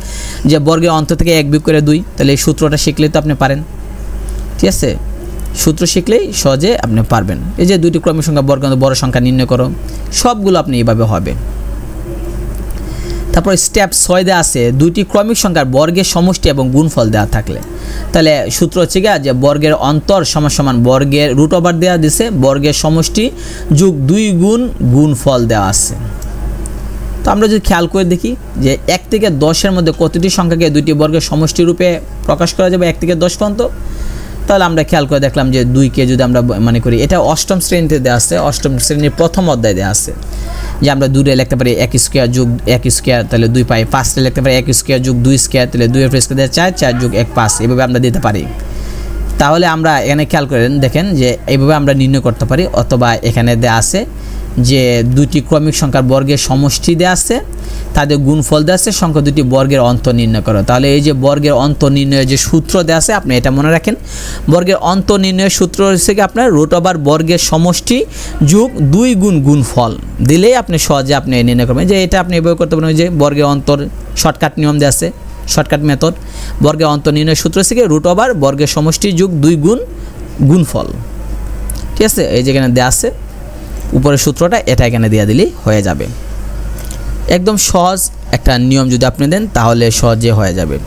যে বর্গের অন্তর থেকে 1 বিয়োগ করে 2, তাহলে এই সূত্রটা শিখলেই তো আপনি পারেন। ঠিক আছে, সূত্র শিখলেই সহজে আপনি পারবেন। এই যে দুইটি ক্রমিক সংখ্যা বর্গের বড় সংখ্যা নির্ণয় করো, সবগুলো আপনি এইভাবে হবে। তারপর স্টেপ 6 দেওয়া আছে, দুইটি ক্রমিক সংখ্যার বর্গের সমষ্টি এবং গুণফল দেওয়া থাকলে, তাহলে সূত্র হচ্ছে গিয়ে যে বর্গের অন্তর সমান বর্গের রুট ওভার দেওয়া দিছে, বর্গের সমষ্টি যোগ 2 গুণ গুণফল দেওয়া আছে। তো আমরা যদি খেয়াল করে দেখি যে 1 থেকে 10-এর মধ্যে কতটি সংখ্যাকে দুইটি বর্গের সমষ্টি রূপে প্রকাশ করা যাবে 1 থেকে 10 পর্যন্ত, তাহলে আমরা খেয়াল করে দেখলাম যে 2কে যদি আমরা মনে করি, এটা অষ্টম শ্রেণীতে দেওয়া আছে, অষ্টম শ্রেণীর প্রথম অধ্যায়ে দেওয়া আছে যে আমরা 2 লিখতে পারি 1 স্কয়ার যোগ 1 স্কয়ার, তাহলে 2 পাই। 5 লিখতে পারি 1 স্কয়ার যোগ 2 স্কয়ার, তাহলে 2 এর স্কয়ার দিয়ে 4, 4 যোগ 1 5, এভাবে আমরা দিতে পারি। তাহলে আমরা এখানে খেয়াল করেন দেখেন যে এইভাবে আমরা নির্ণয় করতে পারি। অথবা এখানে দেওয়া আছে যে দুইটি ক্রমিক সংখ্যার বর্গের সমষ্টি দেওয়া আছে, তাদের গুণফল দেওয়া আছে, সংখ্যা দুটি বর্গের অন্তর নির্ণয় করো। তাহলে এই যে বর্গের অন্তর নির্ণয়ের যে সূত্র দেওয়া আছে, আপনি এটা মনে রাখেন। বর্গের অন্তর নির্ণয়ের সূত্র হচ্ছে কি আপনার √ বর্গের সমষ্টি যোগ 2 গুণ গুণফল দিলেই আপনি সহজে আপনি নির্ণয় করবেন। যে এটা আপনি এভাবে করতে পারেন, যে বর্গের অন্তর শর্টকাট নিয়ম দেওয়া আছে, শর্টকাট মেথড। বর্গের অন্তর নির্ণয়ের সূত্র হচ্ছে কি √ বর্গের সমষ্টি যোগ 2 গুণ গুণফল। ঠিক আছে, এই যেখানে দেওয়া আছে উপরের সূত্রটা, এটা এখানে দিয়ে দিলেই হয়ে যাবে। একদম সহজ একটা নিয়ম যদি আপনি দেন তাহলে সহজে হয়ে যাবে।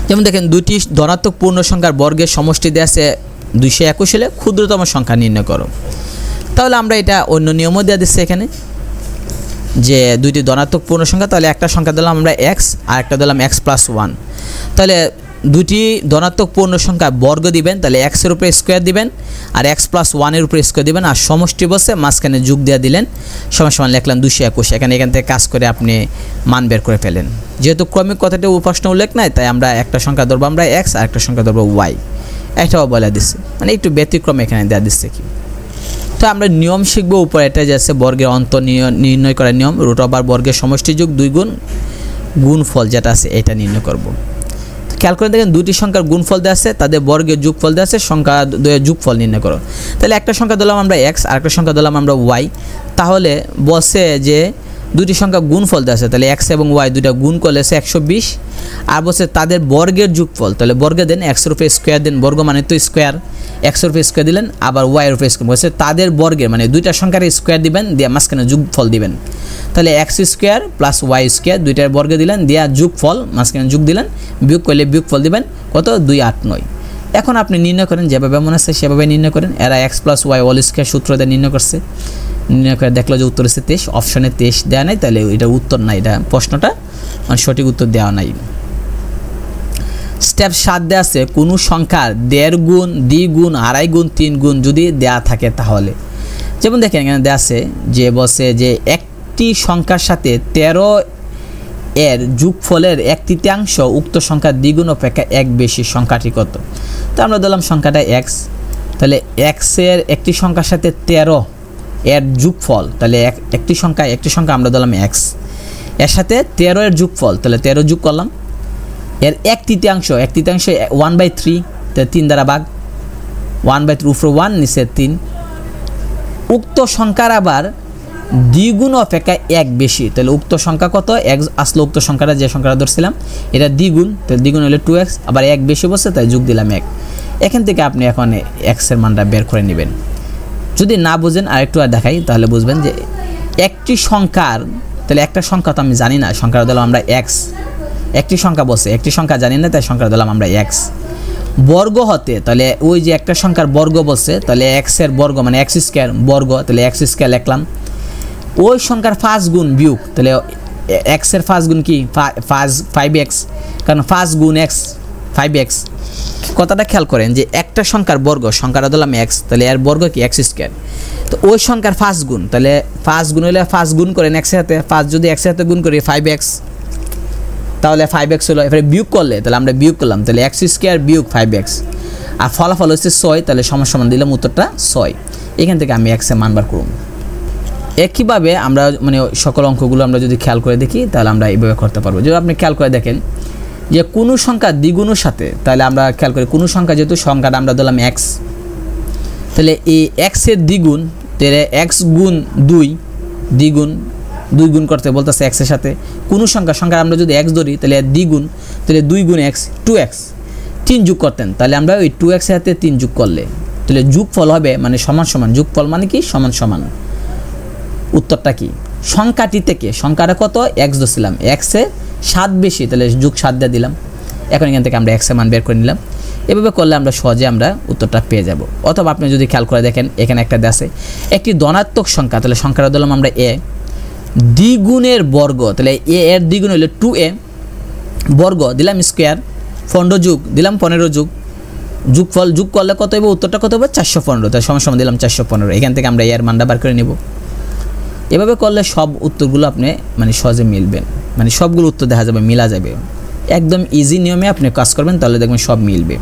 যেমন দেখেন, দুটি ধনাত্মক পূর্ণ সংখ্যার বর্গের সমষ্টি দেওয়া আছে 221 হলে ক্ষুদ্রতম সংখ্যা নির্ণয় করো। তাহলে আমরা এটা অন্য নিয়মও দেওয়া দিচ্ছি এখানে, যে দুইটি ধনাত্মক পূর্ণ সংখ্যা, তাহলে একটা সংখ্যা দিলাম আমরা x আর একটা দিলাম x + 1। তাহলে দুটি ধনাত্মক পূর্ণ সংখ্যা বর্গ দিবেন, তাহলে x এর উপরে স্কয়ার দিবেন আর x + 1 এর উপরে স্কয়ার দিবেন, আর সমষ্টি বসে মাঝখানে যোগ দিয়ে দিলেন, সমান লিখলাম 221। এখান থেকে কাজ করে আপনি মান বের করে ফেলেন। যেহেতু ক্রমিক কথাটা প্রশ্ন উল্লেখ নাই, তাই আমরা একটা সংখ্যা ধরবো আমরা x আর একটা সংখ্যা ধরবো y, এটাও বলে দিচ্ছে, মানে একটু ব্যতিক্রম এখানে দেওয়া দিচ্ছে কি। তো আমরা নিয়ম শিখবো উপরে, এটা যাচ্ছে বর্গের অন্তর নির্ণয় করার নিয়ম, √ বর্গের সমষ্টি যোগ 2 গুণ গুণফল যেটা আছে এটা নির্ণয় করব। খেয়াল করে দেখেন, দুটি সংখ্যার গুণফল দেওয়া আছে, তাদের বর্গের যোগফল দেওয়া আছে, সংখ্যা দ্বয়ের যোগফল নির্ণয় করো। তাহলে একটা সংখ্যা দিলাম আমরা x আর একটা সংখ্যা দিলাম আমরা y। তাহলে বসে যে দুটি সংখ্যা গুণফল দেওয়া আছে, তাহলে x এবং y দুইটা গুণ করলে 120, আর বসে তাদের বর্গের যোগফল, তাহলে বর্গে দেন, x এর উপরে স্কয়ার দেন, বর্গ মানে তো স্কয়ার, x এর উপরে স্কয়ার দিলেন, আবার y এর উপরে স্কয়ার, বসে তাদের বর্গের মানে দুইটা সংখ্যার স্কয়ার দিবেন, দিয়ে মাঝখানে যোগফল দিবেন। তাহলে x square plus y square দুইটার বর্গে দিলেন, দিয়া যোগফল মাঝখানে যোগ দিলেন, বিয়োগ করলে বিয়োগফল দিবেন কত 289। এখন আপনি নির্ণয় করেন, যেভাবে মনে আছে সেভাবে নির্ণয় করেন। এরা x + y হোল স্কয়ার সূত্র দিয়ে নির্ণয় করছে, নির্ণয় করে দেখলো যে উত্তর হচ্ছে 23। অপশনে 23 দেওয়া নাই, তাহলে এটা উত্তর না, এটা প্রশ্নটা মানে সঠিক উত্তর দেওয়া নাই। স্টেপ 7 দেওয়া আছে, কোনো সংখ্যার 1.5 গুণ 2 গুণ 2.5 গুণ 3 গুণ যদি দেওয়া থাকে তাহলে। যেমন দেখেন এখানে দেওয়া আছে যে বসে যে একটি সংখ্যার সাথে 13 এর যোগফলের 1/3 উক্ত সংখ্যার দ্বিগুণ অপেক্ষা 1 বেশি সংখ্যাটি কত। তো আমরা দিলাম সংখ্যাটা x, তাহলে x এর একটি সংখ্যার সাথে 13 এর যোগফল, তাহলে একটি সংখ্যা আমরা দিলাম x, এর সাথে 13 এর যোগফল, তাহলে 13 যোগ করলাম, এর 1/3 1/3, তাহলে 3 দ্বারা ভাগ, 1/3 উপরে 1 নিচে 3। উক্ত সংখ্যার আবার দ্বিগুণ অপেক্ষা 1 বেশি, তাহলে উক্ত সংখ্যা কত, x আসলে উক্ত সংখ্যাটা যে সংখ্যাটা ধরছিলাম এটা দ্বিগুণ, তাহলে দ্বিগুণ হলে 2x, আবার 1 বেশি বসে তাই যোগ দিলাম 1। এখান থেকে আপনি এখন x এর মানটা বের করে নেবেন। যদি না বুঝেন আরেকটু আর দেখাই, তাহলে বুঝবেন যে একটি সংখ্যার, তাহলে একটা সংখ্যা তো আমি জানি না, সংখ্যাটা দিলাম আমরা x, একটি সংখ্যা বসে একটি সংখ্যা জানি না, তাই সংখ্যা দিলাম আমরা x। বর্গ হতে, তাহলে ওই যে একটা সংখ্যার বর্গ বসে, তাহলে x এর বর্গ মানে x স্কয়ার বর্গ, তাহলে x স্কয়ার লিখলাম। ওই সংখ্যার 5 গুণ বিয়োগ, তাহলে x এর 5 গুণ কি 5x, কারণ 5 গুণ x 5x। কথাটা খেয়াল করেন যে একটা সংখ্যার বর্গ, সংখ্যাটা দিলাম x, তাহলে এর বর্গ কি x স্কয়ার, তো ওই সংখ্যার 5 গুণ, তাহলে 5 গুণ হলে 5 গুণ করেন x এর সাথে, 5 যদি x এর সাথে গুণ করি 5x, তাহলে 5x হলো, এবারে বিয়োগ করলে তাহলে আমরা বিয়োগ করলাম, তাহলে x স্কয়ার বিয়োগ 5x, আর ফলাফল হচ্ছে 6, তাহলে সমান দিলাম উত্তরটা 6। এখান থেকে আমি x এর মান বার করব। একইভাবে আমরা মানে সকল অঙ্কগুলো আমরা যদি খেয়াল করে দেখি তাহলে আমরা এইভাবে করতে পারবো। যদি আপনি খেয়াল করে দেখেন যে কোনো সংখ্যা দ্বিগুণের সাথে, তাহলে আমরা খেয়াল করি কোনো সংখ্যা যেহেতু সংখ্যাটা আমরা দিলাম x, তাহলে এই x এর দ্বিগুণ, তাহলে x গুণ 2 দ্বিগুণ, 2 গুণ করতে বলতেছে x এর সাথে। কোনো সংখ্যা আমরা যদি x ধরি তাহলে দ্বিগুণ, তাহলে 2 গুণ x 2x, 3 যোগ করতেন, তাহলে আমরা ওই 2x এর সাথে 3 যোগ করলে তাহলে যোগফল হবে মানে সমান, যোগফল মানে কি সমান। উত্তরটা কি, সংখ্যাটি থেকে সংখ্যাটা কত x ধরছিলাম, x এ 7 বেশি, তাহলে যোগ 7 দিয়ে দিলাম। এখন এখান থেকে আমরা x এর মান বের করে নিলাম। এভাবে করলে আমরা সহজে আমরা উত্তরটা পেয়ে যাব। অথবা আপনি যদি খেয়াল করে দেখেন এখানে একটা দেশে একটি ধনাত্মক সংখ্যা, তাহলে সংখ্যাটা দিলাম আমরা a, দ্বিগুণের বর্গ, তাহলে এ এর দ্বিগুণ হলো 2a বর্গ দিলাম স্কোয়ার, 15 যোগ দিলাম 15 যোগফল যোগ করলে কত হবে, উত্তরটা কত হবে 415, তাই সমান দিলাম 415। এখান থেকে আমরা এর মানটা বার করে নেব। এভাবে করলে সব উত্তরগুলো আপনি মানে সহজে মিলবেন, মানে সবগুলো উত্তর দেখা যাবে, মিলা যাবে। একদম ইজি নিয়মে আপনি কাজ করবেন, তাহলে দেখবেন সব মিলবে।